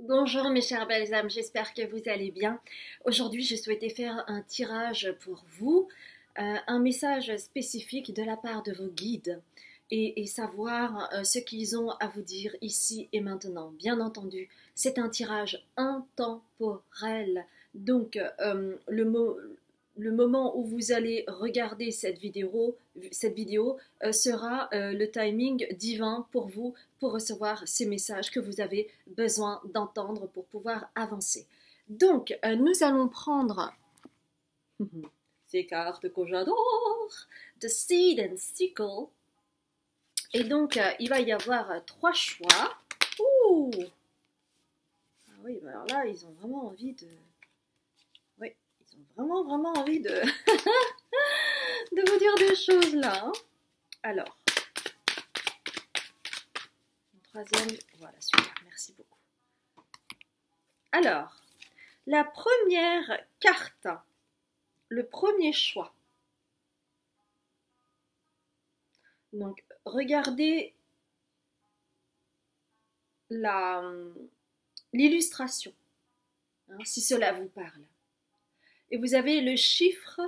Bonjour mes chères belles âmes, j'espère que vous allez bien. Aujourd'hui, je souhaitais faire un tirage pour vous, un message spécifique de la part de vos guides et savoir ce qu'ils ont à vous dire ici et maintenant. Bien entendu, c'est un tirage intemporel. Donc, le moment où vous allez regarder cette vidéo sera le timing divin pour vous pour recevoir ces messages que vous avez besoin d'entendre pour pouvoir avancer. Donc, nous allons prendre ces cartes que j'adore, The Seed and Sickle. Et donc, il va y avoir trois choix. Ouh! Ah oui, alors là, ils ont vraiment envie de... Oui, ils ont vraiment envie de... de vous dire des choses là. Hein. Alors, le troisième, voilà, super, merci beaucoup. Alors, la première carte, le premier choix. Donc, regardez l'illustration, hein, si cela vous parle. Et vous avez le chiffre,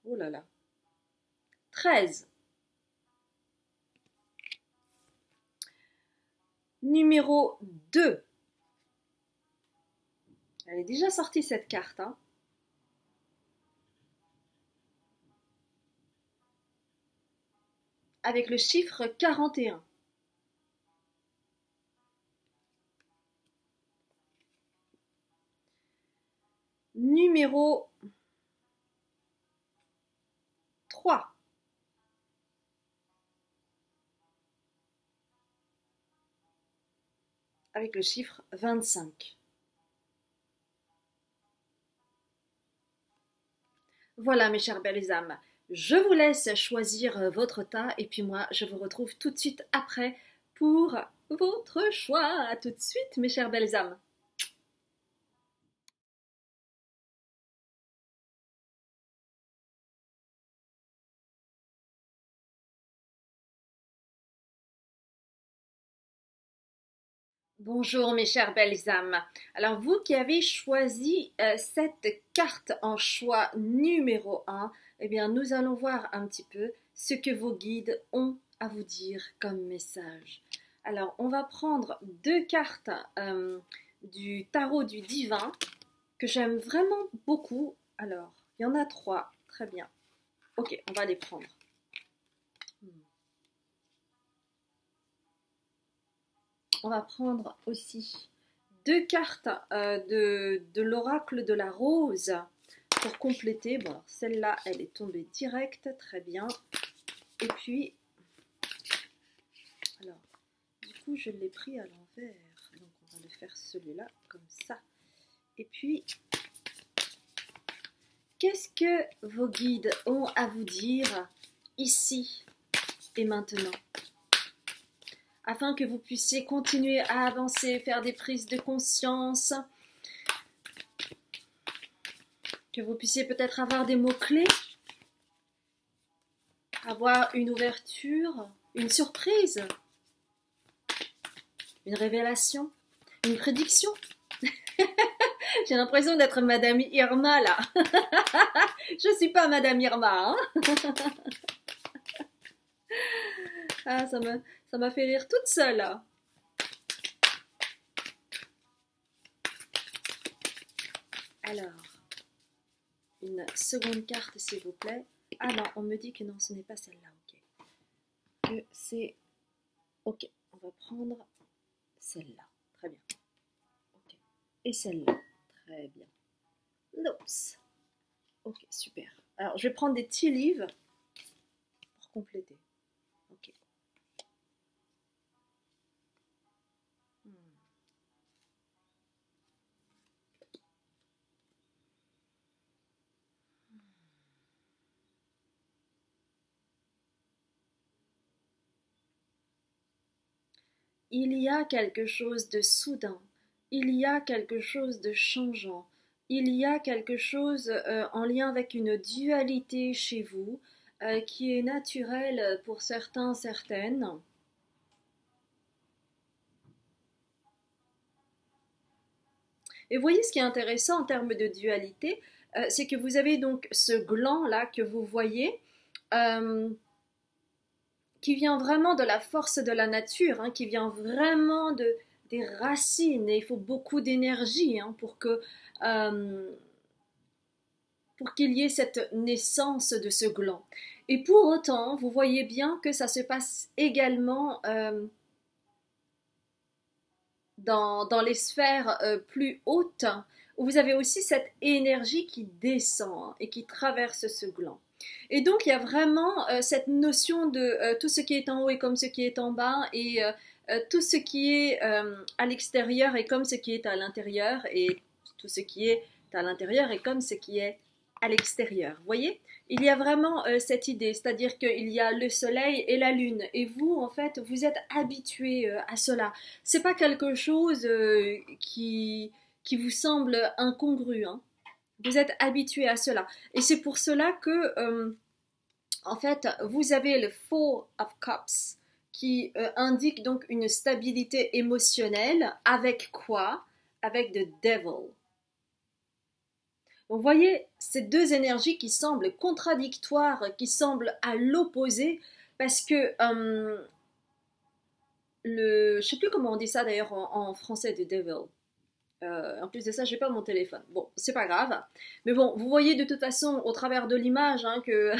oh là là, 13. Numéro 2. Elle est déjà sortie cette carte. Hein. Avec le chiffre 41. Numéro 3. Avec le chiffre 25. Voilà mes chères belles âmes, je vous laisse choisir votre tas et puis moi je vous retrouve tout de suite après pour votre choix. À tout de suite mes chères belles âmes. Bonjour mes chères belles âmes. Alors vous qui avez choisi cette carte en choix numéro 1, eh bien nous allons voir un petit peu ce que vos guides ont à vous dire comme message. Alors on va prendre deux cartes du tarot du divin que j'aime vraiment beaucoup. Alors il y en a trois, très bien. Ok, on va les prendre. On va prendre aussi deux cartes de l'oracle de la rose pour compléter. Bon, celle-là, elle est tombée directe, très bien. Et puis, alors, du coup, je l'ai pris à l'envers. Donc, on va le faire celui-là, comme ça. Et puis, qu'est-ce que vos guides ont à vous dire ici et maintenant ? Afin que vous puissiez continuer à avancer, faire des prises de conscience, que vous puissiez peut-être avoir des mots-clés, avoir une ouverture, une surprise, une révélation, une prédiction. J'ai l'impression d'être Madame Irma là. Je suis pas Madame Irma. Hein. Ah, ça m'a fait rire toute seule. Là. Alors, une seconde carte s'il vous plaît. Ah non, on me dit que non, ce n'est pas celle-là. Ok. Que c'est... Ok, on va prendre celle-là. Très bien. Ok. Et celle-là. Très bien. Oups. Ok, super. Alors, je vais prendre des tea leaves pour compléter. Ok. Il y a quelque chose de soudain, il y a quelque chose de changeant, il y a quelque chose en lien avec une dualité chez vous qui est naturelle pour certains, certaines. Et vous voyez ce qui est intéressant en termes de dualité, c'est que vous avez donc ce gland-là que vous voyez, euh, qui vient vraiment de la force de la nature, hein, qui vient vraiment des racines. Et il faut beaucoup d'énergie hein, pour qu'il y ait cette naissance de ce gland. Et pour autant, vous voyez bien que ça se passe également dans les sphères plus hautes, où vous avez aussi cette énergie qui descend hein, et qui traverse ce gland. Et donc, il y a vraiment cette notion de tout ce qui est en haut est comme ce qui est en bas, et tout ce qui est à l'extérieur est comme ce qui est à l'intérieur, et tout ce qui est à l'intérieur est comme ce qui est à l'extérieur. Vous voyez? Il y a vraiment cette idée, c'est-à-dire qu'il y a le soleil et la lune, et vous, en fait, vous êtes habitué à cela. C'est pas quelque chose qui vous semble incongru, hein. Vous êtes habitué à cela. Et c'est pour cela que, en fait, vous avez le Four of Cups qui indique donc une stabilité émotionnelle. Avec quoi? Avec the Devil. Vous voyez ces deux énergies qui semblent contradictoires, qui semblent à l'opposé, parce que je ne sais plus comment on dit ça d'ailleurs en français, the devil. En plus de ça, j'ai pas mon téléphone. Bon, c'est pas grave. Mais bon, vous voyez de toute façon au travers de l'image hein, que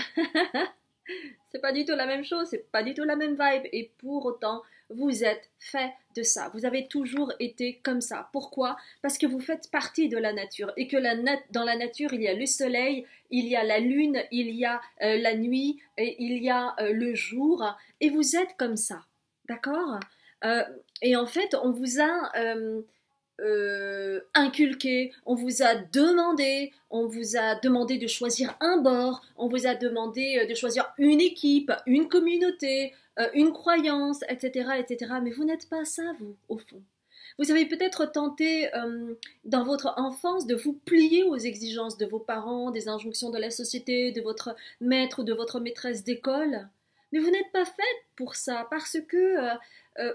c'est pas du tout la même chose, c'est pas du tout la même vibe. Et pour autant, vous êtes fait de ça. Vous avez toujours été comme ça. Pourquoi? Parce que vous faites partie de la nature et que dans la nature, il y a le soleil, il y a la lune, il y a la nuit, et il y a le jour. Et vous êtes comme ça. D'accord? Et en fait, on vous a inculqué, on vous a demandé de choisir un bord, on vous a demandé de choisir une équipe, une communauté, une croyance, etc., etc. Mais vous n'êtes pas ça, vous, au fond. Vous avez peut-être tenté dans votre enfance de vous plier aux exigences de vos parents, des injonctions de la société, de votre maître ou de votre maîtresse d'école. Mais vous n'êtes pas faite pour ça parce que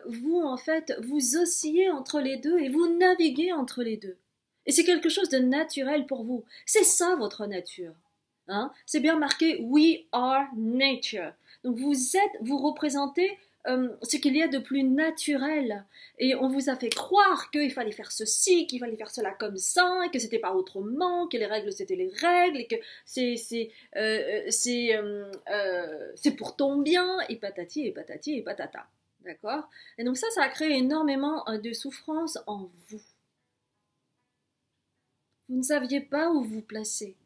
vous, en fait, vous oscillez entre les deux et vous naviguez entre les deux. Et c'est quelque chose de naturel pour vous. C'est ça votre nature. Hein? C'est bien marqué We are nature. Donc vous représentez ce qu'il y a de plus naturel. Et on vous a fait croire qu'il fallait faire ceci, qu'il fallait faire cela comme ça, et que c'était pas autrement, que les règles c'était les règles, et que c'est pour ton bien, et patati, et patati, et patata. D'accord? Et donc ça a créé énormément de souffrance en vous. Vous ne saviez pas où vous placer.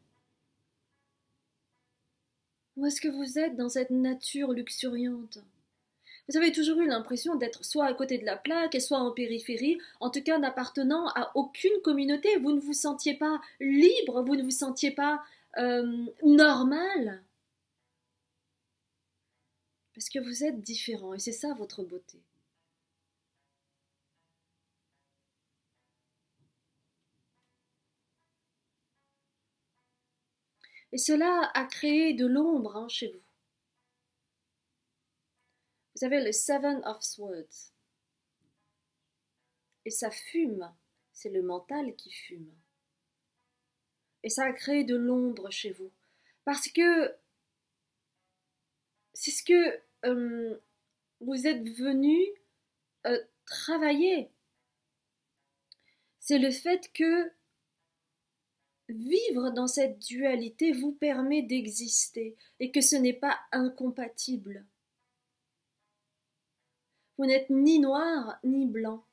Où est-ce que vous êtes dans cette nature luxuriante? Vous avez toujours eu l'impression d'être soit à côté de la plaque, soit en périphérie, en tout cas n'appartenant à aucune communauté. Vous ne vous sentiez pas libre, vous ne vous sentiez pas normal. Parce que vous êtes différent et c'est ça votre beauté. Et cela a créé de l'ombre hein, chez vous. Vous avez le Seven of Swords. Et ça fume. C'est le mental qui fume. Et ça a créé de l'ombre chez vous. Parce que c'est ce que vous êtes venu travailler. C'est le fait que vivre dans cette dualité vous permet d'exister et que ce n'est pas incompatible. Vous n'êtes ni noir ni blanc.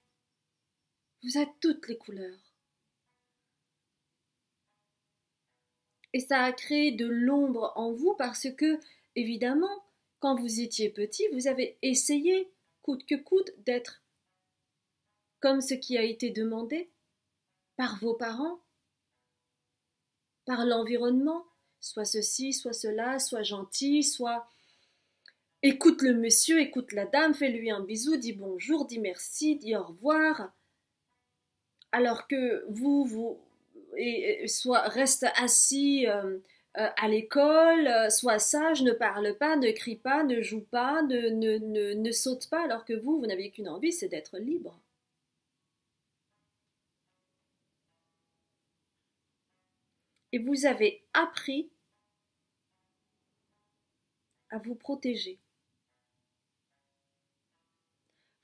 Vous êtes toutes les couleurs. Et ça a créé de l'ombre en vous parce que, évidemment, quand vous étiez petit, vous avez essayé, coûte que coûte, d'être comme ce qui a été demandé par vos parents, par l'environnement, soit ceci, soit cela, soit gentil, soit écoute le monsieur, écoute la dame, fais-lui un bisou, dis bonjour, dis merci, dis au revoir. Alors que vous soit reste assis à l'école, soit sage, ne parle pas, ne crie pas, ne joue pas, ne saute pas, alors que vous n'avez qu'une envie, c'est d'être libre. Et vous avez appris à vous protéger.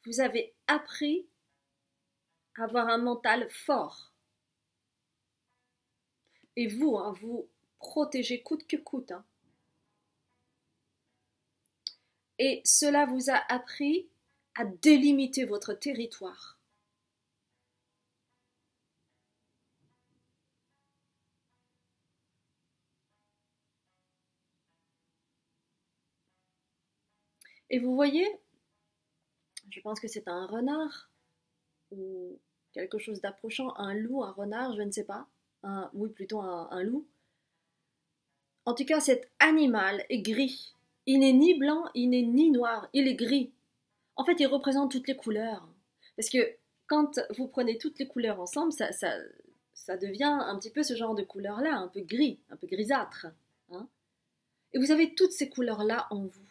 Vous avez appris à avoir un mental fort. Et vous, hein, vous protégez coûte que coûte. Hein. Et cela vous a appris à délimiter votre territoire. Et vous voyez, je pense que c'est un renard ou quelque chose d'approchant, un loup, un renard, je ne sais pas. Oui, plutôt un loup. En tout cas, cet animal est gris. Il n'est ni blanc, il n'est ni noir, il est gris. En fait, il représente toutes les couleurs. Parce que quand vous prenez toutes les couleurs ensemble, ça devient un petit peu ce genre de couleur-là, un peu gris, un peu grisâtre. Hein. Et vous avez toutes ces couleurs-là en vous.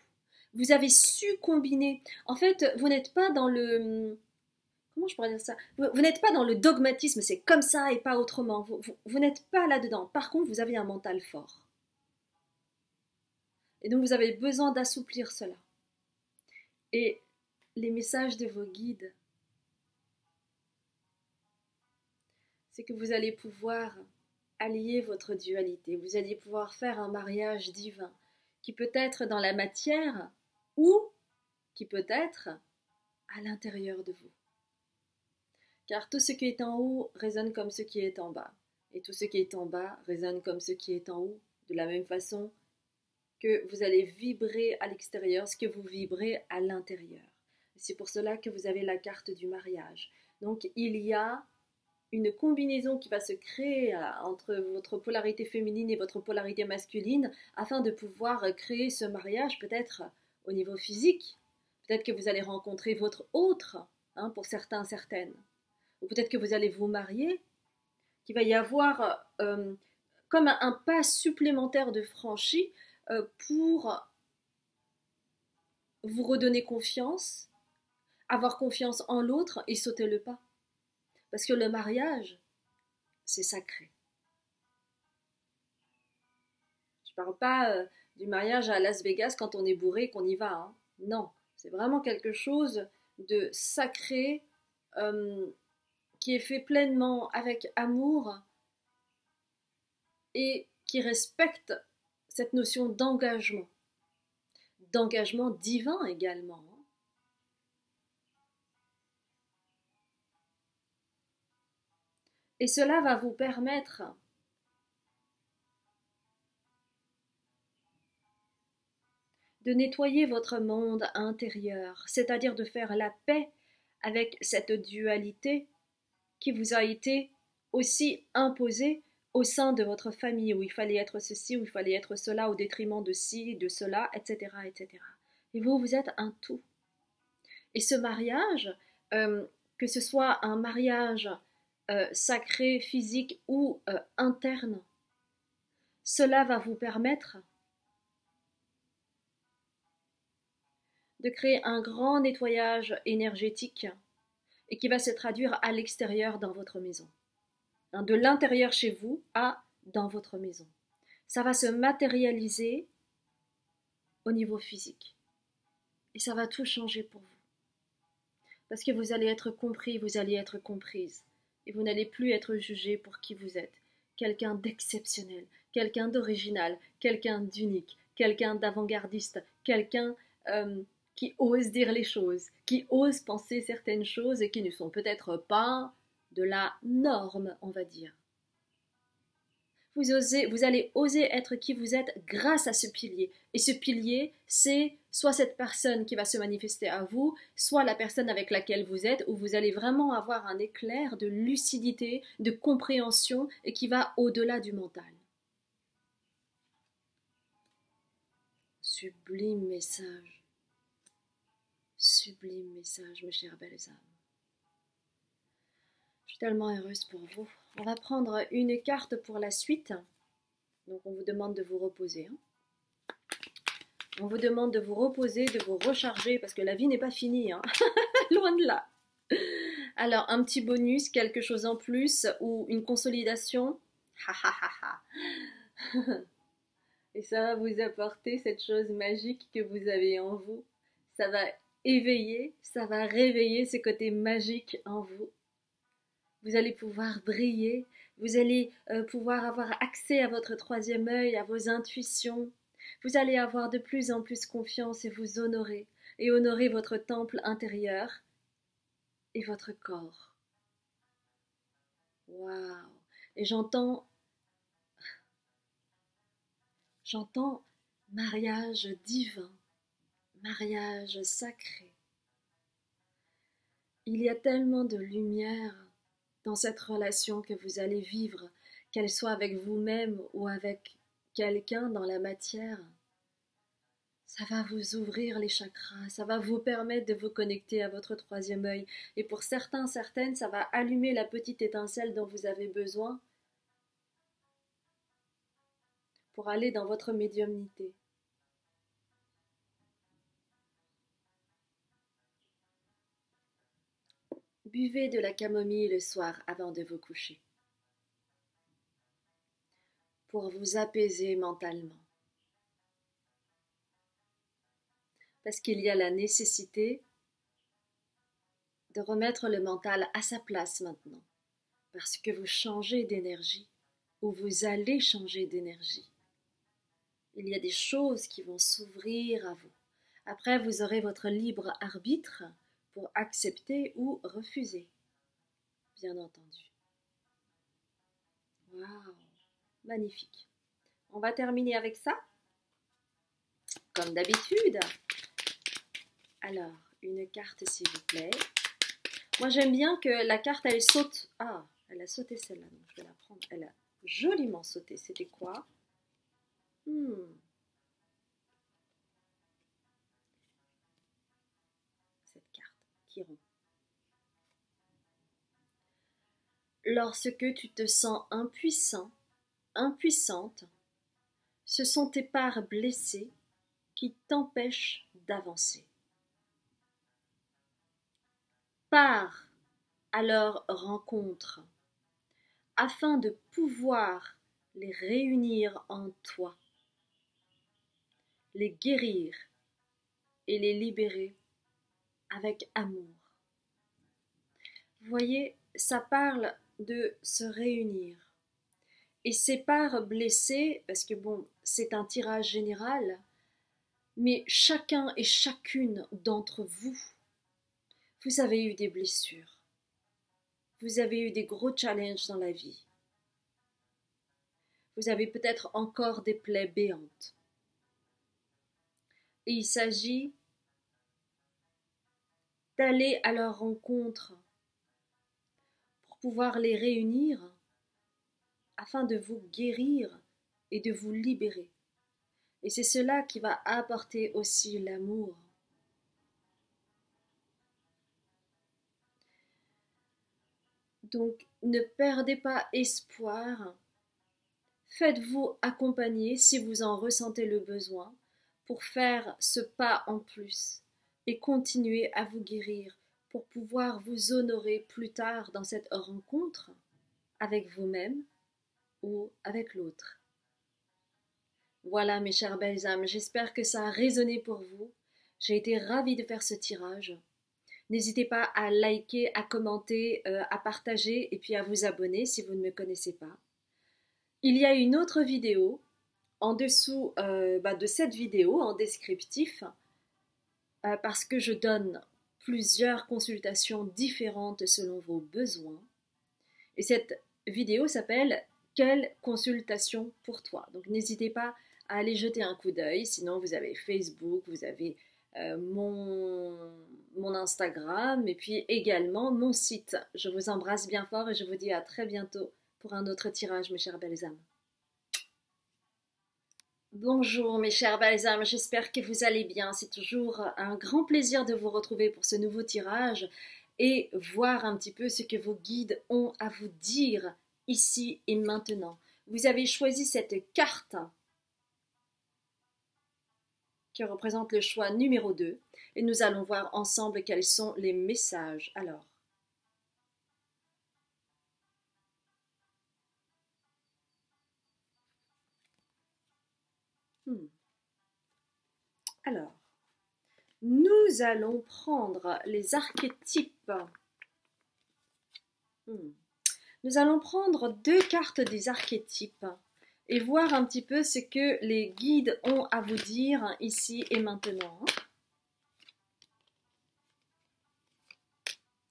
Vous avez su combiner. En fait, vous n'êtes pas dans le... Comment je pourrais dire ça? Vous n'êtes pas dans le dogmatisme, c'est comme ça et pas autrement. Vous n'êtes pas là-dedans. Par contre, vous avez un mental fort. Et donc, vous avez besoin d'assouplir cela. Et les messages de vos guides, c'est que vous allez pouvoir allier votre dualité. Vous allez pouvoir faire un mariage divin qui peut être dans la matière ou qui peut être à l'intérieur de vous. Car tout ce qui est en haut résonne comme ce qui est en bas. Et tout ce qui est en bas résonne comme ce qui est en haut. De la même façon que vous allez vibrer à l'extérieur ce que vous vibrez à l'intérieur. C'est pour cela que vous avez la carte du mariage. Donc il y a une combinaison qui va se créer entre votre polarité féminine et votre polarité masculine afin de pouvoir créer ce mariage peut-être au niveau physique. Peut-être que vous allez rencontrer votre autre, hein, pour certains, certaines. Ou peut-être que vous allez vous marier, qu'il va y avoir comme un pas supplémentaire de franchi pour vous redonner confiance, avoir confiance en l'autre et sauter le pas. Parce que le mariage, c'est sacré. Je ne parle pas du mariage à Las Vegas quand on est bourré et qu'on y va. Hein. Non, c'est vraiment quelque chose de sacré qui est fait pleinement avec amour et qui respecte cette notion d'engagement divin également. Et cela va vous permettre de nettoyer votre monde intérieur, c'est-à-dire de faire la paix avec cette dualité qui vous a été aussi imposée au sein de votre famille, où il fallait être ceci, où il fallait être cela, au détriment de ci, de cela, etc., etc. Et vous, vous êtes un tout. Et ce mariage, que ce soit un mariage sacré, physique ou interne, cela va vous permettre de créer un grand nettoyage énergétique et qui va se traduire à l'extérieur dans votre maison. De l'intérieur chez vous à dans votre maison. Ça va se matérialiser au niveau physique. Et ça va tout changer pour vous. Parce que vous allez être compris, vous allez être comprise. Et vous n'allez plus être jugé pour qui vous êtes. Quelqu'un d'exceptionnel, quelqu'un d'original, quelqu'un d'unique, quelqu'un d'avant-gardiste, quelqu'un qui ose dire les choses, qui ose penser certaines choses et qui ne sont peut-être pas de la norme, on va dire. Vous allez oser être qui vous êtes grâce à ce pilier. Et ce pilier, c'est soit cette personne qui va se manifester à vous, soit la personne avec laquelle vous êtes, où vous allez vraiment avoir un éclair de lucidité, de compréhension et qui va au-delà du mental. Sublime message. Sublime message, mes chères belles âmes. Je suis tellement heureuse pour vous. On va prendre une carte pour la suite. Donc on vous demande de vous reposer. Hein. On vous demande de vous reposer, de vous recharger, parce que la vie n'est pas finie. Hein. Loin de là. Alors un petit bonus, quelque chose en plus, ou une consolidation. Ha ha ha ha. Et ça va vous apporter cette chose magique que vous avez en vous. Ça va éveiller, ça va réveiller ce côté magique en vous. Vous allez pouvoir briller, vous allez pouvoir avoir accès à votre troisième œil, à vos intuitions. Vous allez avoir de plus en plus confiance et vous honorer, et honorer votre temple intérieur et votre corps. Waouh! Et j'entends mariage divin, mariage sacré. Il y a tellement de lumière dans cette relation que vous allez vivre, qu'elle soit avec vous-même ou avec quelqu'un dans la matière. Ça va vous ouvrir les chakras, ça va vous permettre de vous connecter à votre troisième œil. Et pour certains, certaines, ça va allumer la petite étincelle dont vous avez besoin pour aller dans votre médiumnité. Buvez de la camomille le soir avant de vous coucher pour vous apaiser mentalement. Parce qu'il y a la nécessité de remettre le mental à sa place maintenant. Parce que vous changez d'énergie ou vous allez changer d'énergie. Il y a des choses qui vont s'ouvrir à vous. Après, vous aurez votre libre arbitre pour accepter ou refuser, bien entendu. Waouh, magnifique. On va terminer avec ça, comme d'habitude. Alors, une carte s'il vous plaît. Moi j'aime bien que la carte elle saute. Ah, elle a sauté celle-là, donc je vais la prendre. Elle a joliment sauté. C'était quoi? Cette carte, Chiron. Lorsque tu te sens impuissant, impuissante, ce sont tes parts blessées qui t'empêchent d'avancer. Pars à leur rencontre afin de pouvoir les réunir en toi, les guérir et les libérer avec amour. Vous voyez, ça parle de se réunir. Et ces parts blessées, parce que bon, c'est un tirage général, mais chacun et chacune d'entre vous, vous avez eu des blessures. Vous avez eu des gros challenges dans la vie. Vous avez peut-être encore des plaies béantes. Et il s'agit d'aller à leur rencontre pour pouvoir les réunir afin de vous guérir et de vous libérer. Et c'est cela qui va apporter aussi l'amour. Donc, ne perdez pas espoir. Faites-vous accompagner si vous en ressentez le besoin pour faire ce pas en plus et continuer à vous guérir pour pouvoir vous honorer plus tard dans cette rencontre avec vous-même ou avec l'autre. Voilà mes chères belles âmes, j'espère que ça a résonné pour vous. J'ai été ravie de faire ce tirage. N'hésitez pas à liker, à commenter, à partager et puis à vous abonner si vous ne me connaissez pas. Il y a une autre vidéo en dessous de cette vidéo en descriptif parce que je donne plusieurs consultations différentes selon vos besoins. Et cette vidéo s'appelle « Quelle consultation pour toi ?» Donc n'hésitez pas à aller jeter un coup d'œil, sinon vous avez Facebook, vous avez mon Instagram et puis également mon site. Je vous embrasse bien fort et je vous dis à très bientôt pour un autre tirage, mes chères belles âmes. Bonjour mes chères belles âmes, j'espère que vous allez bien. C'est toujours un grand plaisir de vous retrouver pour ce nouveau tirage et voir un petit peu ce que vos guides ont à vous dire ici et maintenant. Vous avez choisi cette carte qui représente le choix numéro 2 et nous allons voir ensemble quels sont les messages. Alors, Alors, nous allons prendre les archétypes. Nous allons prendre 2 cartes des archétypes et voir un petit peu ce que les guides ont à vous dire ici et maintenant.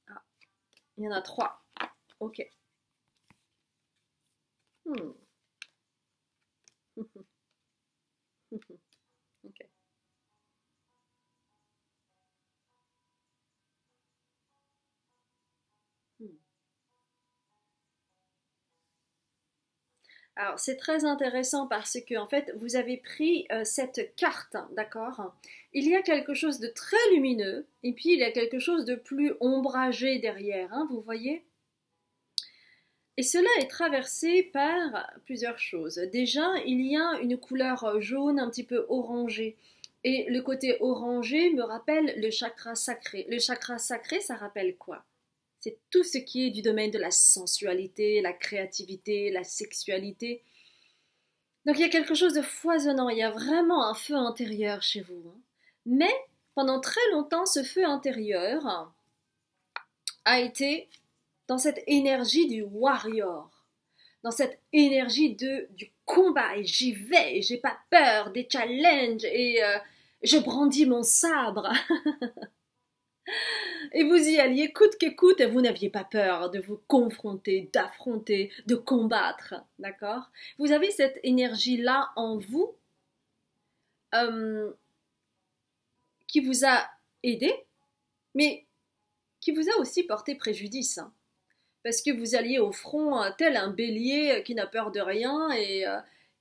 Ah, il y en a 3. Ok. Ok. Alors, c'est très intéressant parce que, en fait, vous avez pris cette carte, d'accord? Il y a quelque chose de très lumineux et puis il y a quelque chose de plus ombragé derrière, hein, vous voyez? Et cela est traversé par plusieurs choses. Déjà, il y a une couleur jaune un petit peu orangée. Et le côté orangé me rappelle le chakra sacré. Le chakra sacré, ça rappelle quoi? C'est tout ce qui est du domaine de la sensualité, la créativité, la sexualité. Donc il y a quelque chose de foisonnant, il y a vraiment un feu intérieur chez vous, hein. Mais pendant très longtemps, ce feu intérieur a été dans cette énergie du warrior, dans cette énergie du combat, et j'y vais, et j'ai pas peur des challenges, et je brandis mon sabre. Et vous y alliez coûte que coûte, et vous n'aviez pas peur de vous confronter, d'affronter, de combattre, d'accord? Vous avez cette énergie-là en vous euh, qui vous a aidé, mais qui vous a aussi porté préjudice, hein. Parce que vous alliez au front tel un bélier qui n'a peur de rien et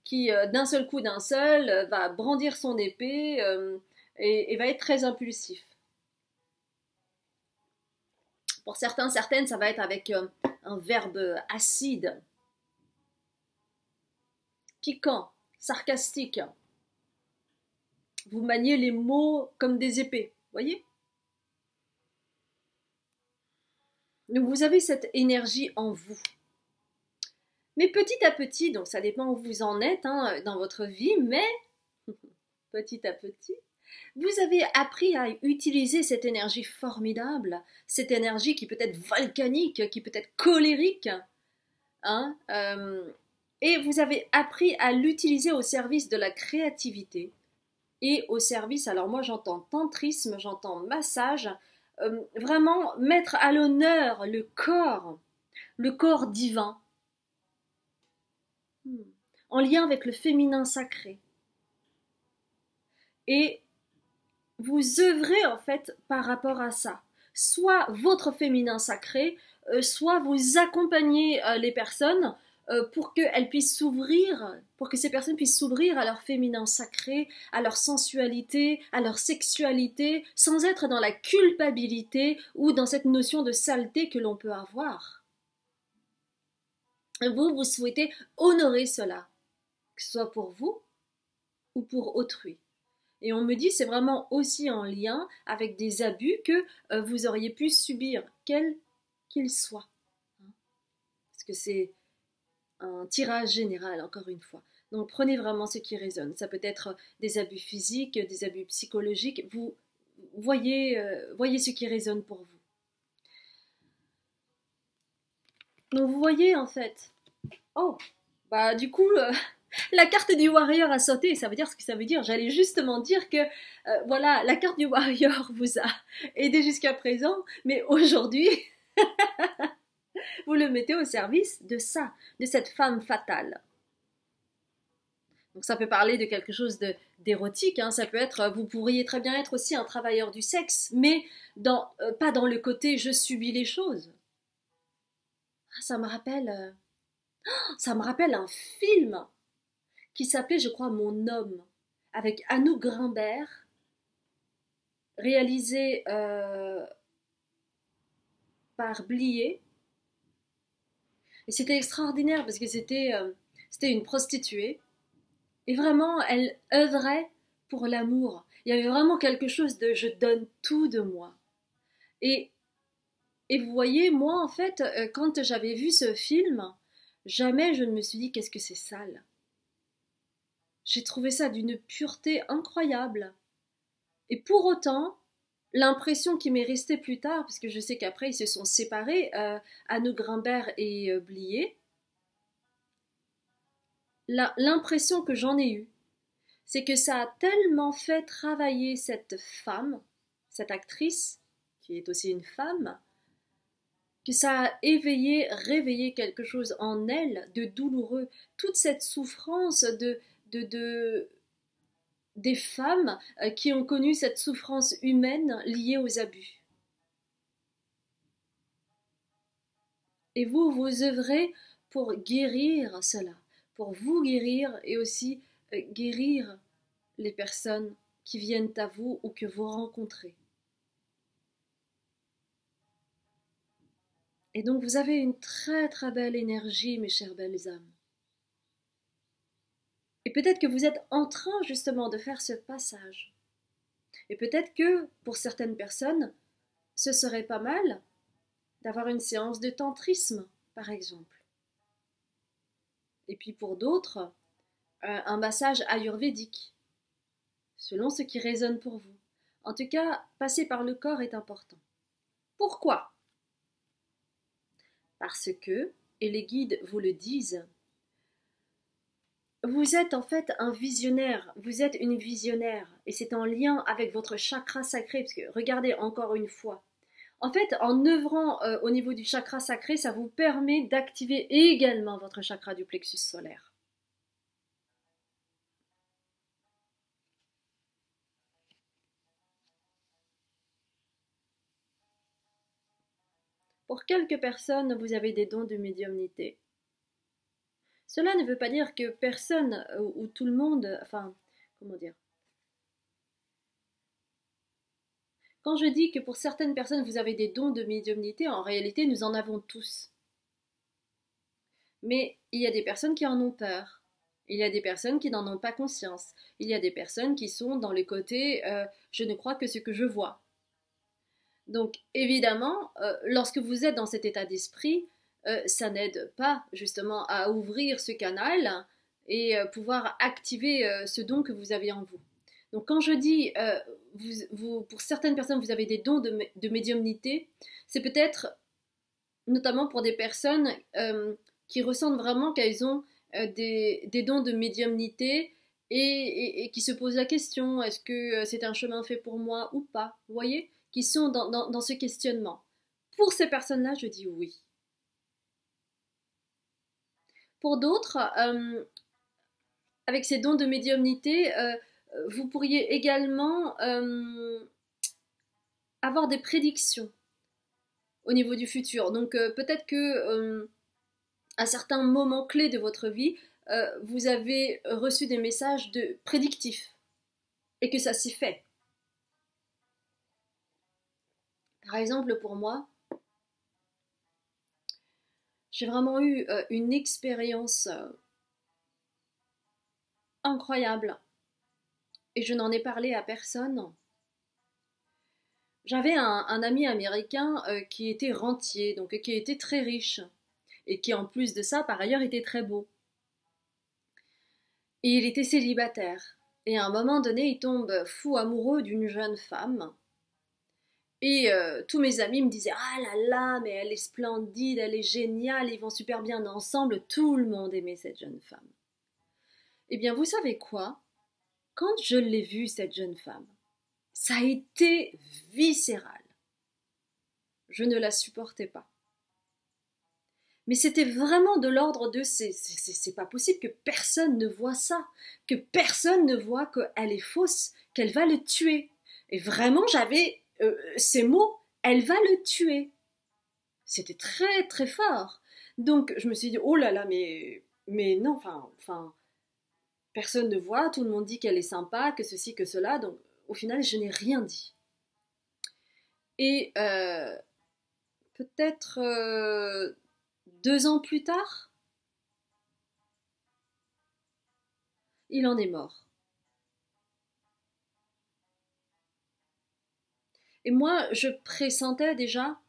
qui, d'un seul coup, d'un seul, va brandir son épée et va être très impulsif. Pour certains, certaines, ça va être avec un verbe acide, piquant, sarcastique. Vous maniez les mots comme des épées, voyez? Donc vous avez cette énergie en vous. Mais petit à petit, donc ça dépend où vous en êtes hein, dans votre vie, mais petit à petit, vous avez appris à utiliser cette énergie formidable, cette énergie qui peut être volcanique, qui peut être colérique, hein, et vous avez appris à l'utiliser au service de la créativité et au service, alors moi j'entends tantrisme, j'entends massage, vraiment mettre à l'honneur le corps divin, en lien avec le féminin sacré. Et vous œuvrez en fait par rapport à ça. Soit votre féminin sacré, soit vous accompagnez les personnes pour qu'elles puissent s'ouvrir, pour que ces personnes puissent s'ouvrir à leur féminin sacré, à leur sensualité, à leur sexualité, sans être dans la culpabilité ou dans cette notion de saleté que l'on peut avoir. Vous souhaitez honorer cela, que ce soit pour vous ou pour autrui. Et on me dit c'est vraiment aussi en lien avec des abus que vous auriez pu subir, quels qu'ils soient. Parce que c'est un tirage général, encore une fois. Donc prenez vraiment ce qui résonne. Ça peut être des abus physiques, des abus psychologiques. Vous voyez ce qui résonne pour vous. Donc vous voyez en fait. Oh, bah du coup, la carte du warrior a sauté, ça veut dire ce que ça veut dire. J'allais justement dire que, voilà, la carte du warrior vous a aidé jusqu'à présent, mais aujourd'hui, vous le mettez au service de ça, de cette femme fatale. Donc ça peut parler de quelque chose d'érotique, hein. Ça peut être, vous pourriez très bien être aussi un travailleur du sexe, mais pas dans le côté je subis les choses. Ah, ça me rappelle un film qui s'appelait, je crois, Mon homme, avec Anouk Grimbert, réalisé par Blier. Et c'était extraordinaire parce que c'était une prostituée. Et vraiment, elle œuvrait pour l'amour. Il y avait vraiment quelque chose de je donne tout de moi. Et, et vous voyez, moi, en fait, quand j'avais vu ce film, jamais je ne me suis dit qu'est-ce que c'est sale. J'ai trouvé ça d'une pureté incroyable. Et pour autant, l'impression qui m'est restée plus tard, parce que je sais qu'après ils se sont séparés, Anne Grimbert et Blier, l'impression que j'en ai eue, c'est que ça a tellement fait travailler cette femme, cette actrice, qui est aussi une femme, que ça a éveillé, réveillé quelque chose en elle de douloureux. Toute cette souffrance des femmes qui ont connu cette souffrance humaine liée aux abus. Et vous, vous œuvrez pour guérir cela, pour vous guérir et aussi guérir les personnes qui viennent à vous ou que vous rencontrez. Et donc vous avez une très très belle énergie, mes chères belles âmes. Et peut-être que vous êtes en train justement de faire ce passage. Et peut-être que pour certaines personnes, ce serait pas mal d'avoir une séance de tantrisme, par exemple. Et puis pour d'autres, un massage ayurvédique, selon ce qui résonne pour vous. En tout cas, passer par le corps est important. Pourquoi ? Parce que, et les guides vous le disent, vous êtes en fait un visionnaire, vous êtes une visionnaire, et c'est en lien avec votre chakra sacré, parce que regardez encore une fois, en fait, en œuvrant au niveau du chakra sacré, ça vous permet d'activer également votre chakra du plexus solaire. Pour quelques personnes, vous avez des dons de médiumnité. Cela ne veut pas dire que personne ou tout le monde, enfin, comment dire. Quand je dis que pour certaines personnes, vous avez des dons de médiumnité, en réalité, nous en avons tous. Mais il y a des personnes qui en ont peur. Il y a des personnes qui n'en ont pas conscience. Il y a des personnes qui sont dans les côtés je ne crois que ce que je vois. Donc évidemment, lorsque vous êtes dans cet état d'esprit, ça n'aide pas justement à ouvrir ce canal et pouvoir activer ce don que vous avez en vous. Donc quand je dis, pour certaines personnes, vous avez des dons de médiumnité, c'est peut-être notamment pour des personnes qui ressentent vraiment qu'elles ont des dons de médiumnité et qui se posent la question, est-ce que c'est un chemin fait pour moi ou pas, vous voyez, qui sont dans ce questionnement. Pour ces personnes-là, je dis oui. Pour d'autres, avec ces dons de médiumnité, vous pourriez également avoir des prédictions au niveau du futur. Donc peut-être que à certains moments clés de votre vie, vous avez reçu des messages prédictifs et que ça s'y fait. Par exemple, pour moi, j'ai vraiment eu une expérience incroyable et je n'en ai parlé à personne. J'avais un ami américain qui était rentier, donc qui était très riche et qui en plus de ça, par ailleurs, était très beau. Et il était célibataire. Et à un moment donné, il tombe fou amoureux d'une jeune femme. Et tous mes amis me disaient ah là là, mais elle est splendide, elle est géniale, ils vont super bien ensemble. Tout le monde aimait cette jeune femme. Eh bien, vous savez quoi? Quand je l'ai vue, cette jeune femme, ça a été viscéral. Je ne la supportais pas. Mais c'était vraiment de l'ordre de c'est pas possible que personne ne voit ça, que personne ne voit qu'elle est fausse, qu'elle va le tuer. Et vraiment, j'avais ces mots, elle va le tuer. C'était très très fort. Donc je me suis dit, oh là là, mais non, enfin, personne ne voit, tout le monde dit qu'elle est sympa, que ceci, que cela, donc au final, je n'ai rien dit. Et peut-être 2 ans plus tard, il en est mort. Et moi, je pressentais déjà,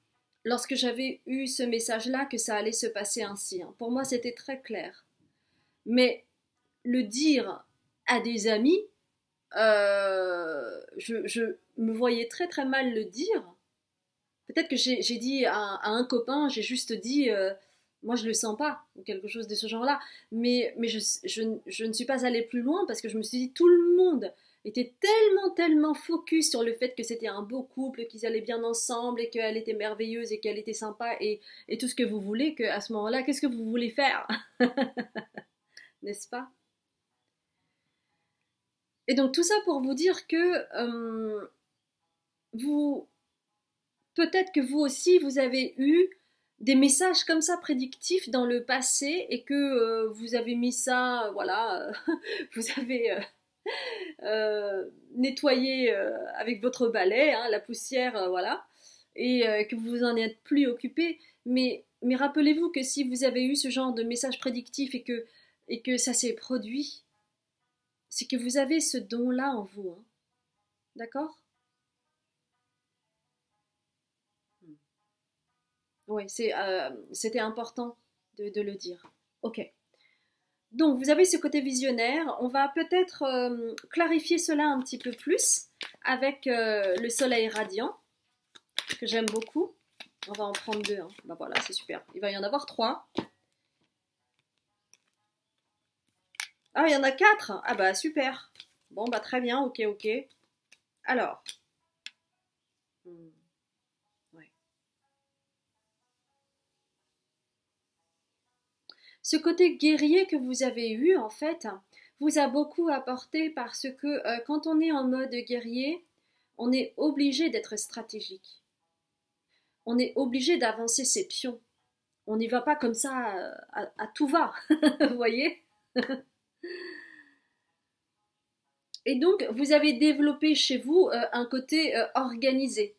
lorsque j'avais eu ce message-là, que ça allait se passer ainsi. Pour moi, c'était très clair. Mais le dire à des amis, je me voyais très très mal le dire. Peut-être que j'ai dit à un copain, j'ai juste dit, moi je le sens pas, ou quelque chose de ce genre-là. Mais je ne suis pas allée plus loin parce que je me suis dit, tout le monde était tellement, tellement focus sur le fait que c'était un beau couple, qu'ils allaient bien ensemble et qu'elle était merveilleuse et qu'elle était sympa et tout ce que vous voulez, qu'à ce moment-là, qu'est-ce que vous voulez faire? N'est-ce pas? Et donc tout ça pour vous dire que vous, peut-être que vous aussi, vous avez eu des messages comme ça prédictifs dans le passé et que vous avez mis ça, voilà, vous avez nettoyé avec votre balai, hein, la poussière, voilà, et que vous vous en êtes plus occupé. Mais rappelez-vous que si vous avez eu ce genre de message prédictif et que ça s'est produit, c'est que vous avez ce don-là en vous, hein, d'accord? Oui, c'était important de le dire. Ok. Donc, vous avez ce côté visionnaire. On va peut-être clarifier cela un petit peu plus avec le soleil radiant, que j'aime beaucoup. On va en prendre deux, hein. Bah voilà, c'est super. Il va y en avoir trois. Ah, il y en a quatre. Ah bah super. Bon, bah très bien, ok, ok. Alors. Ouais. Ce côté guerrier que vous avez eu, en fait, vous a beaucoup apporté parce que quand on est en mode guerrier, on est obligé d'être stratégique. On est obligé d'avancer ses pions. On n'y va pas comme ça à tout va, vous voyez? Et donc, vous avez développé chez vous un côté organisé.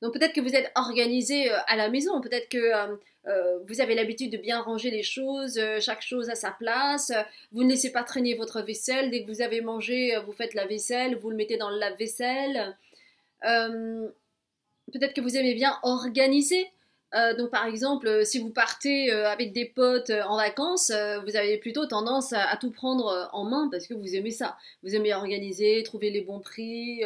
Donc peut-être que vous êtes organisé à la maison, peut-être que vous avez l'habitude de bien ranger les choses, chaque chose à sa place, vous ne laissez pas traîner votre vaisselle, dès que vous avez mangé, vous faites la vaisselle, vous le mettez dans le lave-vaisselle. Euh, Peut-être que vous aimez bien organiser. Donc par exemple, si vous partez avec des potes en vacances, vous avez plutôt tendance à tout prendre en main parce que vous aimez ça. Vous aimez organiser, trouver les bons prix,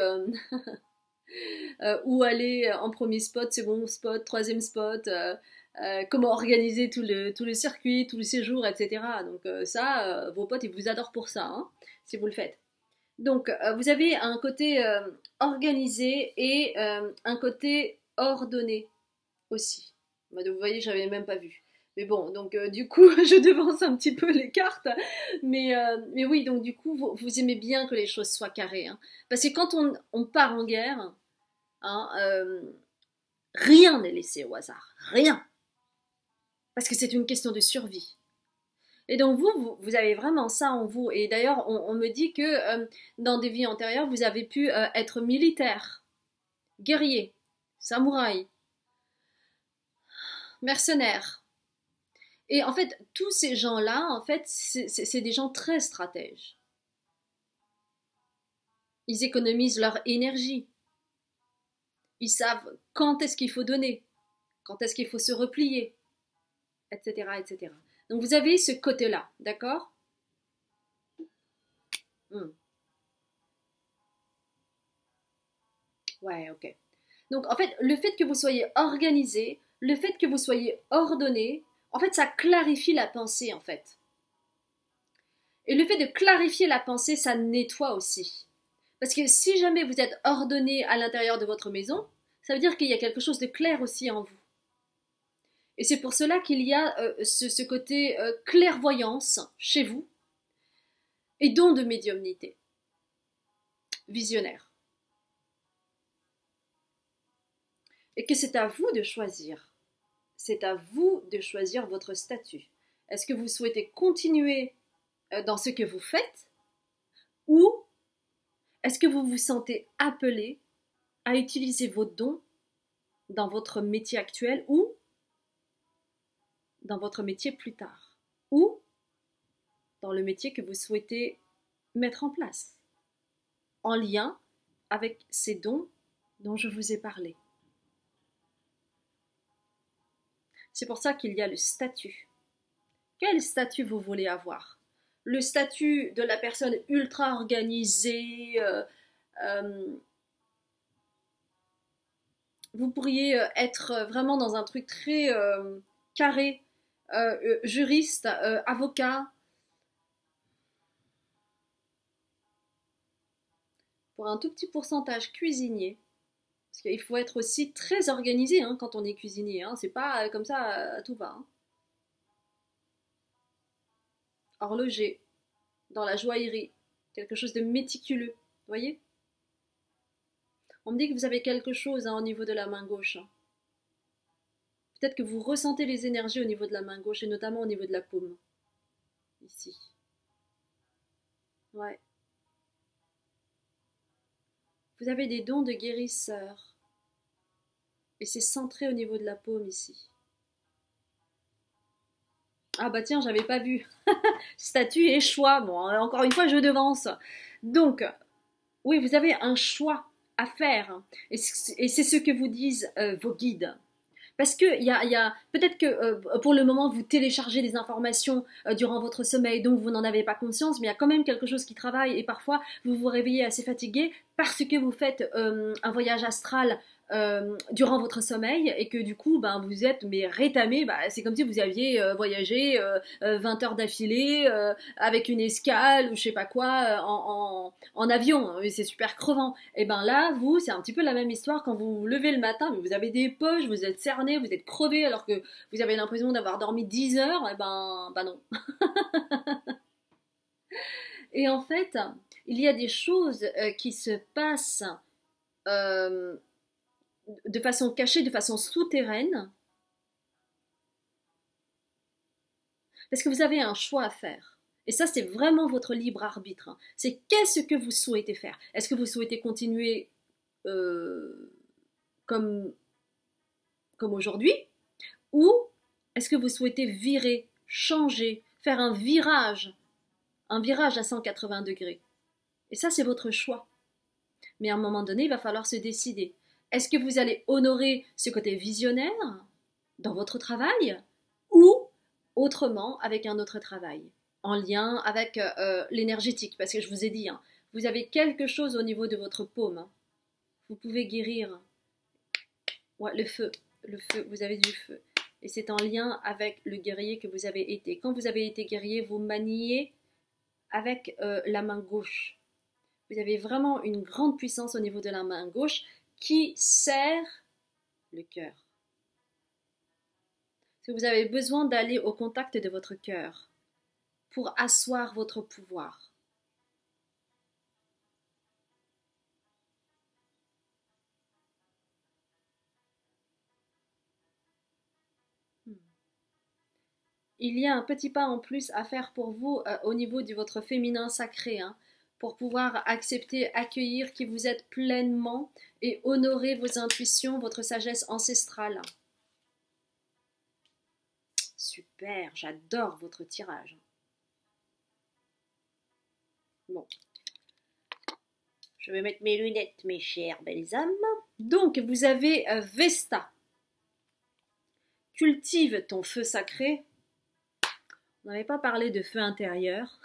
où aller en premier spot, second spot, troisième spot, comment organiser tout le circuit, tout le séjour, etc. Donc ça, vos potes, ils vous adorent pour ça, hein, si vous le faites. Donc vous avez un côté organisé et un côté ordonné aussi. Bah, donc, vous voyez, j'avais même pas vu. Mais bon, donc du coup, je devance un petit peu les cartes. Mais oui, donc du coup, vous aimez bien que les choses soient carrées, hein. Parce que quand on part en guerre, hein, rien n'est laissé au hasard. Rien. Parce que c'est une question de survie. Et donc vous avez vraiment ça en vous. Et d'ailleurs, on me dit que dans des vies antérieures, vous avez pu être militaire, guerrier, samouraï, mercenaire. Et en fait, tous ces gens-là, en fait, c'est des gens très stratèges. Ils économisent leur énergie. Ils savent quand est-ce qu'il faut donner, quand est-ce qu'il faut se replier, etc., etc. Donc vous avez ce côté-là, d'accord? Hmm. Ouais, ok. Donc en fait, le fait que vous soyez organisé, le fait que vous soyez ordonné, en fait, ça clarifie la pensée, en fait. Et le fait de clarifier la pensée, ça nettoie aussi. Parce que si jamais vous êtes ordonné à l'intérieur de votre maison, ça veut dire qu'il y a quelque chose de clair aussi en vous. Et c'est pour cela qu'il y a ce côté clairvoyance chez vous et don de médiumnité, visionnaire. Et que c'est à vous de choisir. C'est à vous de choisir votre statut. Est-ce que vous souhaitez continuer dans ce que vous faites ou est-ce que vous vous sentez appelé à utiliser vos dons dans votre métier actuel ou dans votre métier plus tard ou dans le métier que vous souhaitez mettre en place en lien avec ces dons dont je vous ai parlé. C'est pour ça qu'il y a le statut. Quel statut vous voulez avoir? le statut de la personne ultra organisée. Euh, vous pourriez être vraiment dans un truc très carré, juriste, avocat, pour un tout petit pourcentage cuisinier. Parce qu'il faut être aussi très organisé hein, quand on est cuisinier. Hein. C'est pas comme ça tout va. Hein. Horloger, dans la joaillerie, quelque chose de méticuleux. Vous voyez? On me dit que vous avez quelque chose hein, au niveau de la main gauche. Hein. Peut-être que vous ressentez les énergies au niveau de la main gauche et notamment au niveau de la paume. Ici. Ouais. Vous avez des dons de guérisseur. Et c'est centré au niveau de la paume ici. Ah bah tiens, j'avais pas vu. Statut et choix. Bon, encore une fois, je devance. Donc, oui, vous avez un choix à faire. Et c'est ce que vous disent vos guides. Parce que peut-être que pour le moment, vous téléchargez des informations durant votre sommeil, donc vous n'en avez pas conscience, mais il y a quand même quelque chose qui travaille et parfois vous vous réveillez assez fatigué parce que vous faites un voyage astral durant votre sommeil et que du coup ben, vous êtes mais rétamé, ben, c'est comme si vous aviez voyagé 20 heures d'affilée avec une escale ou je sais pas quoi en avion, c'est super crevant. Et ben là, vous, c'est un petit peu la même histoire quand vous vous levez le matin, mais vous avez des poches, vous êtes cerné, vous êtes crevé alors que vous avez l'impression d'avoir dormi 10 heures, et ben non. Et en fait, il y a des choses qui se passent euh, de façon cachée, de façon souterraine, parce que vous avez un choix à faire. Et ça, c'est vraiment votre libre arbitre. Hein. C'est qu'est-ce que vous souhaitez faire. Est-ce que vous souhaitez continuer euh, comme, comme aujourd'hui ou est-ce que vous souhaitez virer, changer, faire un virage à 180 degrés. Et ça, c'est votre choix. Mais à un moment donné, il va falloir se décider. Est-ce que vous allez honorer ce côté visionnaire dans votre travail ou autrement avec un autre travail en lien avec l'énergétique? Parce que je vous ai dit, hein, vous avez quelque chose au niveau de votre paume. Hein. Vous pouvez guérir. Ouais, le feu, vous avez du feu. Et c'est en lien avec le guerrier que vous avez été. Quand vous avez été guerrier, vous maniez avec la main gauche. Vous avez vraiment une grande puissance au niveau de la main gauche qui sert le cœur. Si vous avez besoin d'aller au contact de votre cœur pour asseoir votre pouvoir. Il y a un petit pas en plus à faire pour vous au niveau de votre féminin sacré, hein, pour pouvoir accepter, accueillir qui vous êtes pleinement et honorer vos intuitions, votre sagesse ancestrale. Super, j'adore votre tirage. Bon, je vais mettre mes lunettes, mes chères belles âmes. Donc, vous avez Vesta. Cultive ton feu sacré. On n'avait pas parlé de feu intérieur.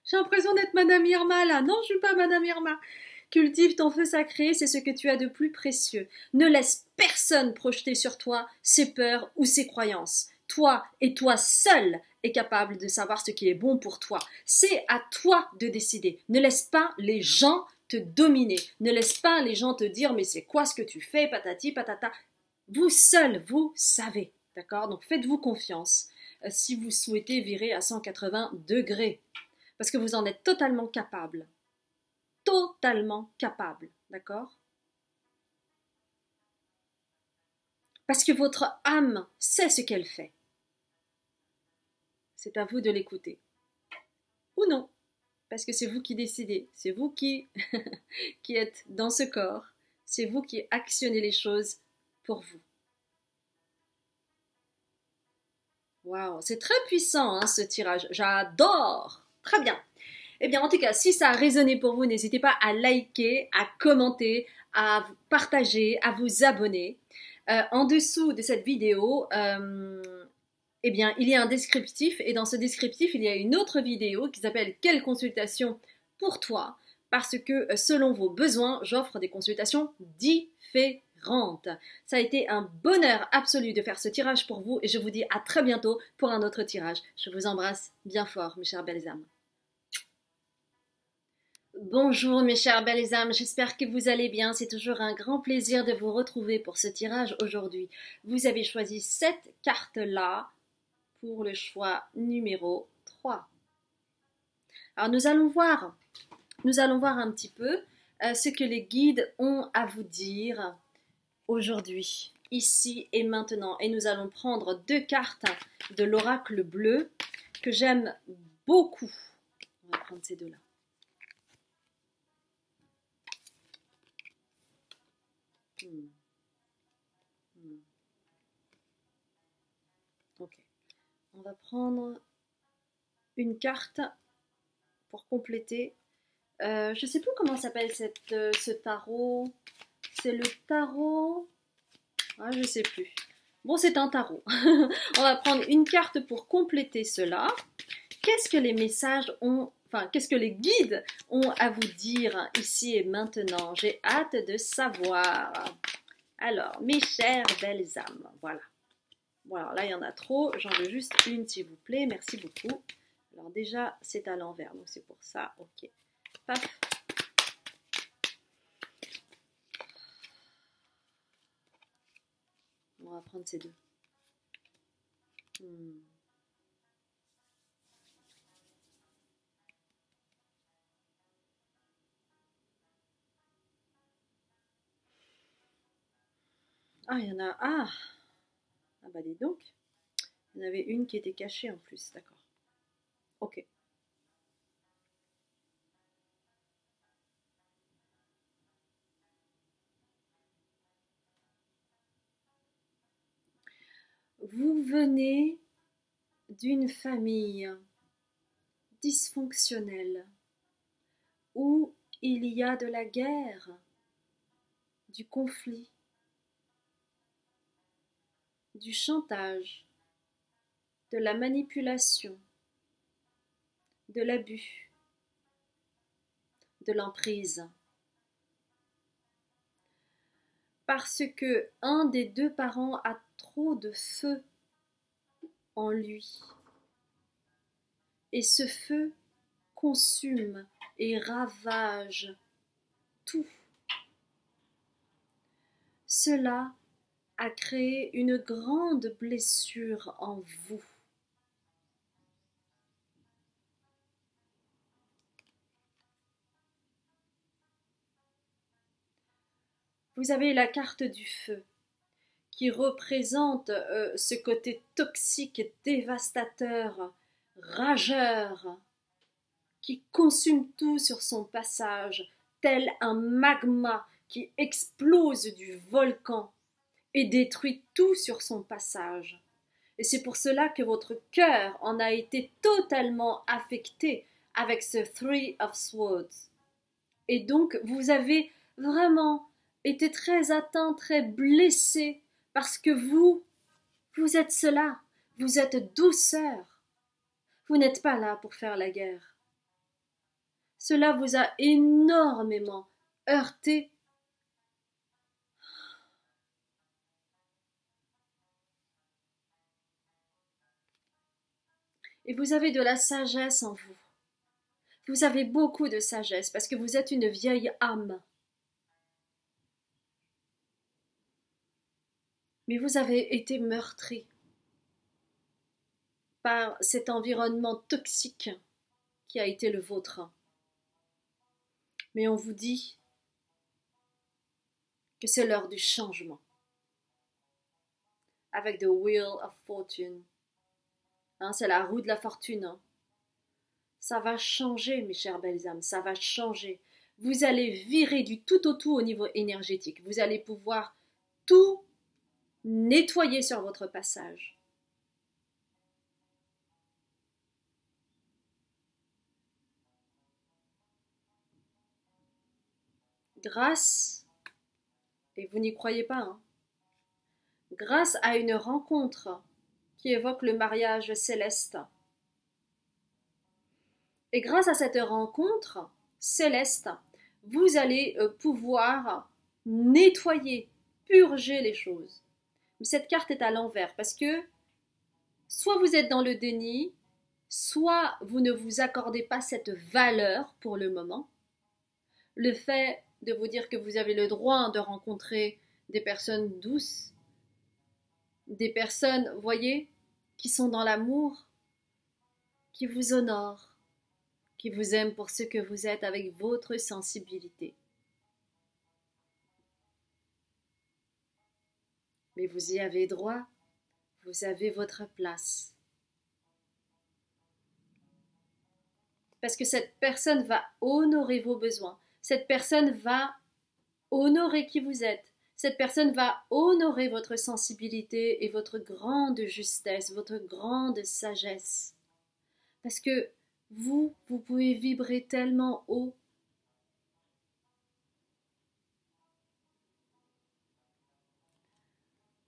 J'ai l'impression d'être Madame Irma là. Non, je suis pas Madame Irma. Cultive ton feu sacré, c'est ce que tu as de plus précieux. Ne laisse personne projeter sur toi ses peurs ou ses croyances. Toi et toi seul est capable de savoir ce qui est bon pour toi. C'est à toi de décider. Ne laisse pas les gens te dominer. Ne laisse pas les gens te dire mais c'est quoi ce que tu fais, patati patata. Vous seul, vous savez. D'accord? Donc faites-vous confiance si vous souhaitez virer à 180 degrés. Parce que vous en êtes totalement capable. Totalement capable. D'accord? Parce que votre âme sait ce qu'elle fait. C'est à vous de l'écouter. Ou non. Parce que c'est vous qui décidez. C'est vous qui, qui êtes dans ce corps. C'est vous qui actionnez les choses pour vous. Waouh, c'est très puissant hein, ce tirage. J'adore. Très bien. Eh bien, en tout cas, si ça a résonné pour vous, n'hésitez pas à liker, à commenter, à partager, à vous abonner. En dessous de cette vidéo, eh bien, il y a un descriptif et dans ce descriptif, il y a une autre vidéo qui s'appelle « Quelle consultation pour toi ?» parce que selon vos besoins, j'offre des consultations différentes. Ça a été un bonheur absolu de faire ce tirage pour vous et je vous dis à très bientôt pour un autre tirage. Je vous embrasse bien fort, mes chères belles âmes. Bonjour mes chères belles âmes, j'espère que vous allez bien. C'est toujours un grand plaisir de vous retrouver pour ce tirage aujourd'hui. Vous avez choisi cette carte-là pour le choix numéro 3. Alors nous allons voir un petit peu ce que les guides ont à vous dire aujourd'hui, ici et maintenant. Et nous allons prendre 2 cartes de l'oracle bleu que j'aime beaucoup. On va prendre ces deux-là. Ok. On va prendre une carte pour compléter. Je ne sais plus comment s'appelle ce tarot. C'est le tarot... Ah, je ne sais plus. Bon, c'est un tarot. On va prendre une carte pour compléter cela. Qu'est-ce que les messages ont... Enfin, qu'est-ce que les guides ont à vous dire ici et maintenant? J'ai hâte de savoir. Alors, mes chères belles âmes, voilà. Voilà, là, il y en a trop. J'en veux juste une, s'il vous plaît. Merci beaucoup. Alors déjà, c'est à l'envers, donc c'est pour ça. Ok. Paf. On va prendre ces deux. Ah, il y en a... Ah bah dis donc. Il y en avait une qui était cachée en plus, d'accord. Ok. Vous venez d'une famille dysfonctionnelle où il y a de la guerre, du conflit, du chantage, de la manipulation, de l'abus, de l'emprise. Parce que un des deux parents a trop de feu en lui. Et ce feu consume et ravage tout. Cela a créé une grande blessure en vous. Vous avez la carte du feu qui représente ce côté toxique, dévastateur, rageur, qui consume tout sur son passage, tel un magma qui explose du volcan et détruit tout sur son passage. Et c'est pour cela que votre cœur en a été totalement affecté avec ce Three of Swords. Et donc, vous avez vraiment été très atteint, très blessé, parce que vous êtes cela, vous êtes douceur. Vous n'êtes pas là pour faire la guerre. Cela vous a énormément heurté. Et vous avez de la sagesse en vous. Vous avez beaucoup de sagesse parce que vous êtes une vieille âme. Mais vous avez été meurtri par cet environnement toxique qui a été le vôtre. Mais on vous dit que c'est l'heure du changement. Avec The Wheel of Fortune. Hein, c'est la roue de la fortune. Hein. Ça va changer, mes chères belles âmes, ça va changer. Vous allez virer du tout au tout au niveau énergétique. Vous allez pouvoir tout nettoyer sur votre passage. Grâce, et vous n'y croyez pas, hein, grâce à une rencontre qui évoque le mariage céleste. Et grâce à cette rencontre céleste, vous allez pouvoir nettoyer, purger les choses. Mais cette carte est à l'envers parce que soit vous êtes dans le déni, soit vous ne vous accordez pas cette valeur pour le moment. Le fait de vous dire que vous avez le droit de rencontrer des personnes douces, des personnes, voyez, qui sont dans l'amour, qui vous honorent, qui vous aiment pour ce que vous êtes avec votre sensibilité. Mais vous y avez droit, vous avez votre place. Parce que cette personne va honorer vos besoins. Cette personne va honorer qui vous êtes. Cette personne va honorer votre sensibilité et votre grande justesse, votre grande sagesse. Parce que vous pouvez vibrer tellement haut.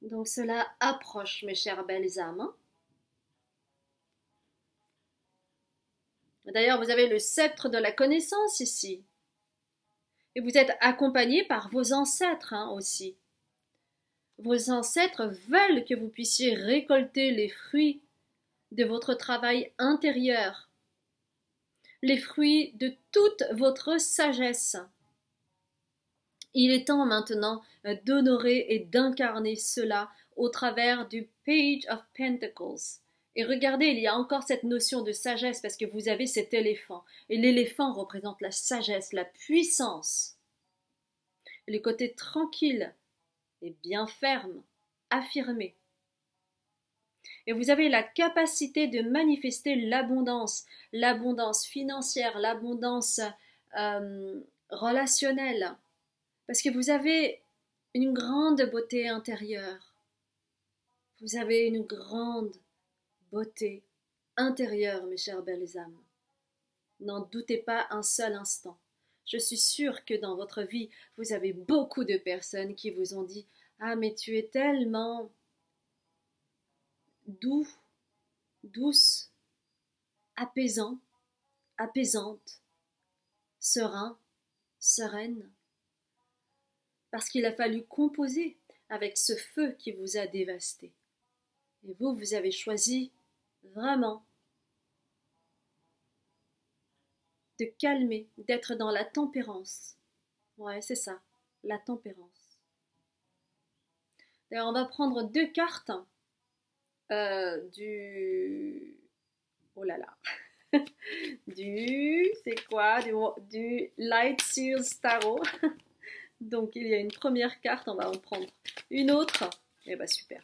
Donc cela approche, mes chères belles âmes. D'ailleurs, vous avez le sceptre de la connaissance ici. Et vous êtes accompagné par vos ancêtres aussi. Vos ancêtres veulent que vous puissiez récolter les fruits de votre travail intérieur, les fruits de toute votre sagesse. Il est temps maintenant d'honorer et d'incarner cela au travers du Page of Pentacles. Et regardez, il y a encore cette notion de sagesse parce que vous avez cet éléphant. Et l'éléphant représente la sagesse, la puissance. Et le côté tranquille et bien ferme, affirmé. Et vous avez la capacité de manifester l'abondance financière, l'abondance relationnelle. Parce que vous avez une grande beauté intérieure. Vous avez une grande beauté intérieure, mes chères belles âmes. N'en doutez pas un seul instant. Je suis sûre que dans votre vie, vous avez beaucoup de personnes qui vous ont dit « Ah, mais tu es tellement doux, douce, apaisant, apaisante, serein, sereine. » Parce qu'il a fallu composer avec ce feu qui vous a dévasté. Et vous, vous avez choisi vraiment de calmer, d'être dans la tempérance. Ouais, c'est ça, la tempérance. D'ailleurs, on va prendre 2 cartes du... Oh là là. C'est quoi du Light Seals Tarot. Donc, il y a une première carte, on va en prendre une autre. Eh bien, super.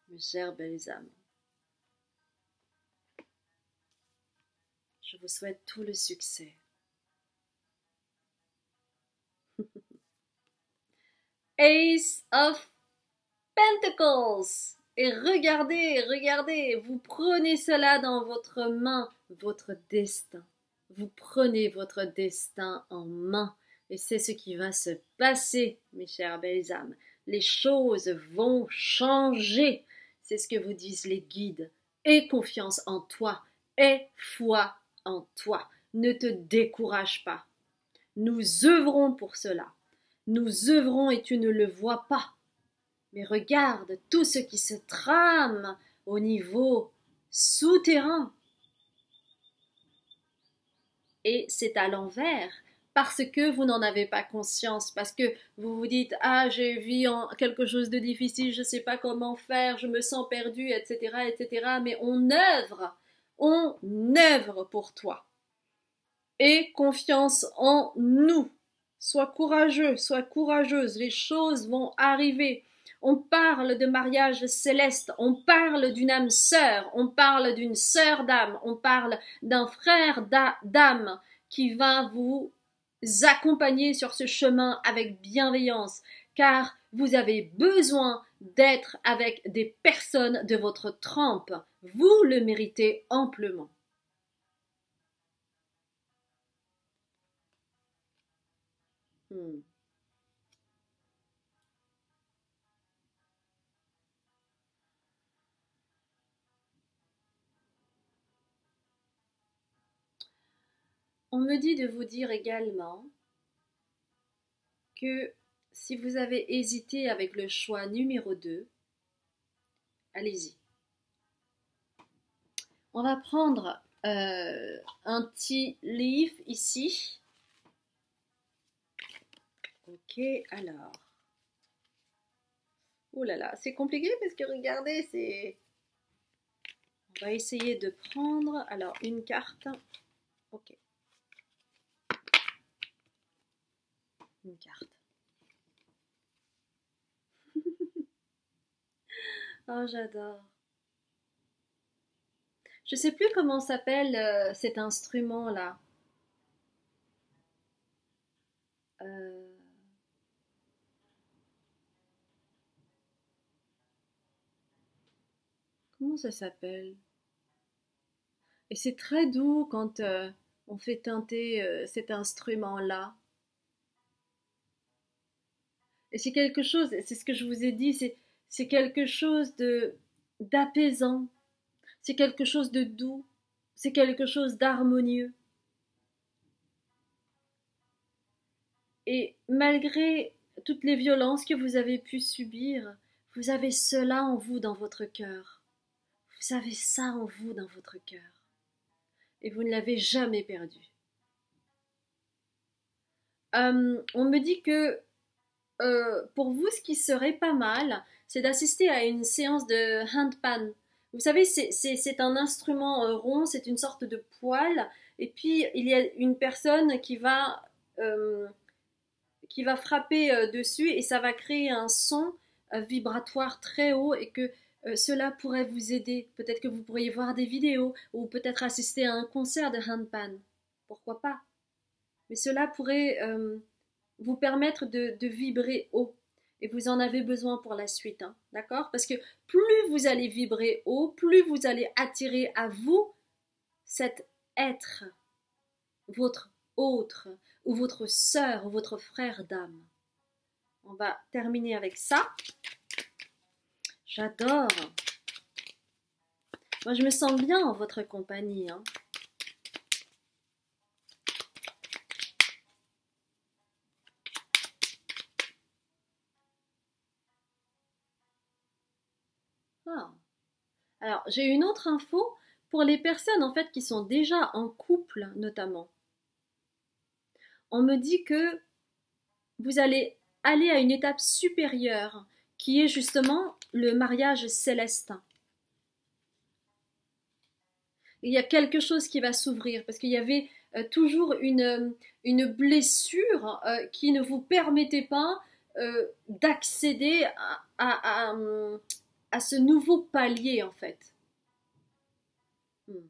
Mes chères belles âmes, je vous souhaite tout le succès. Ace of Pentacles. Et regardez, regardez, vous prenez cela dans votre main, votre destin. Vous prenez votre destin en main. Et c'est ce qui va se passer, mes chères belles âmes. Les choses vont changer. C'est ce que vous disent les guides. Aie confiance en toi. Aie foi en toi. Ne te décourage pas. Nous œuvrons pour cela. Nous œuvrons et tu ne le vois pas. Mais regarde tout ce qui se trame au niveau souterrain. Et c'est à l'envers, parce que vous n'en avez pas conscience, parce que vous vous dites « Ah, j'ai vu quelque chose de difficile, je ne sais pas comment faire, je me sens perdu, etc. etc. » Mais on œuvre pour toi. Aie confiance en nous. Sois courageux, sois courageuse, les choses vont arriver. On parle de mariage céleste, on parle d'une âme sœur, on parle d'une sœur d'âme, on parle d'un frère d'âme qui va vous accompagner sur ce chemin avec bienveillance, car vous avez besoin d'être avec des personnes de votre trempe. Vous le méritez amplement. On me dit de vous dire également que si vous avez hésité avec le choix numéro 2, allez-y. On va prendre un tea leaf ici. Ok, alors. Oh là là, c'est compliqué parce que regardez, c'est... On va essayer de prendre, alors, une carte. Ok. Une carte. Oh, j'adore. Je sais plus comment s'appelle cet instrument-là. Euh, comment ça s'appelle? Et c'est très doux quand on fait teinter cet instrument-là. Et c'est quelque chose, c'est ce que je vous ai dit, c'est quelque chose de d'apaisant, c'est quelque chose de doux, c'est quelque chose d'harmonieux. Et malgré toutes les violences que vous avez pu subir, vous avez cela en vous dans votre cœur. Vous avez ça en vous dans votre cœur. Et vous ne l'avez jamais perdu. On me dit que pour vous, ce qui serait pas mal, c'est d'assister à une séance de handpan. Vous savez, c'est un instrument rond, c'est une sorte de poêle, et puis il y a une personne qui va frapper dessus et ça va créer un son vibratoire très haut et que cela pourrait vous aider. Peut-être que vous pourriez voir des vidéos ou peut-être assister à un concert de handpan. Pourquoi pas? Mais cela pourrait vous permettre de vibrer haut. Et vous en avez besoin pour la suite, hein, d'accord? Parce que plus vous allez vibrer haut, plus vous allez attirer à vous cet être, votre autre, ou votre sœur, ou votre frère d'âme. On va terminer avec ça. J'adore. Moi, je me sens bien en votre compagnie, hein. Ah. Alors, j'ai une autre info pour les personnes en fait qui sont déjà en couple notamment. On me dit que vous allez aller à une étape supérieure qui est justement le mariage céleste. Il y a quelque chose qui va s'ouvrir parce qu'il y avait toujours une blessure qui ne vous permettait pas d'accéder à ce nouveau palier en fait. Hmm.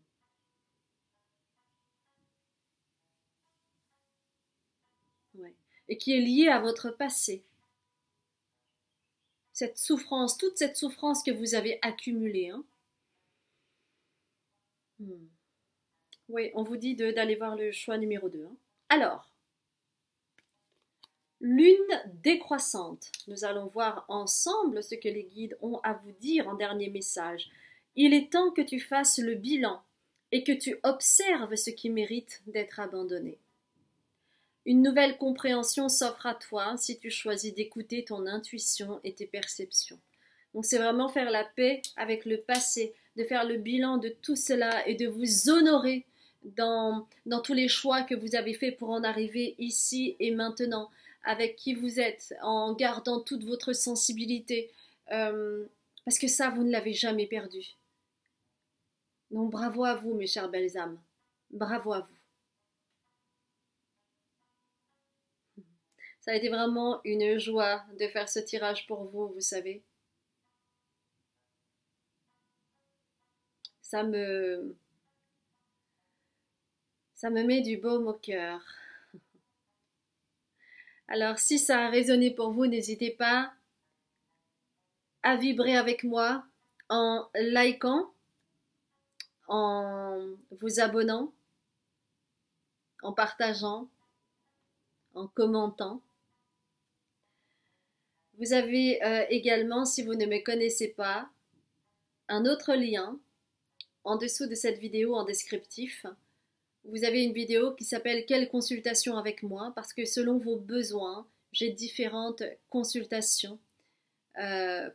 Ouais. Et qui est lié à votre passé. Cette souffrance, toute cette souffrance que vous avez accumulée. Hein. Hmm. Oui, on vous dit d'aller voir le choix numéro 2. Hein. Alors, lune décroissante. Nous allons voir ensemble ce que les guides ont à vous dire en dernier message. Il est temps que tu fasses le bilan et que tu observes ce qui mérite d'être abandonné. Une nouvelle compréhension s'offre à toi si tu choisis d'écouter ton intuition et tes perceptions. Donc c'est vraiment faire la paix avec le passé, de faire le bilan de tout cela et de vous honorer dans tous les choix que vous avez faits pour en arriver ici et maintenant, avec qui vous êtes, en gardant toute votre sensibilité, parce que ça, vous ne l'avez jamais perdu. Donc bravo à vous, mes chères belles âmes. Bravo à vous. Ça a été vraiment une joie de faire ce tirage pour vous, vous savez. Ça me, ça me met du baume au cœur. Alors, si ça a résonné pour vous, n'hésitez pas à vibrer avec moi en likant, en vous abonnant, en partageant, en commentant. Vous avez également, si vous ne me connaissez pas, un autre lien en dessous de cette vidéo en descriptif. vous avez une vidéo qui s'appelle Quelle consultation avec moi? Parce que selon vos besoins, j'ai différentes consultations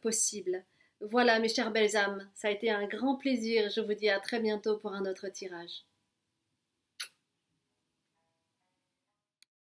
possibles. Voilà mes chères belles âmes, ça a été un grand plaisir. Je vous dis à très bientôt pour un autre tirage.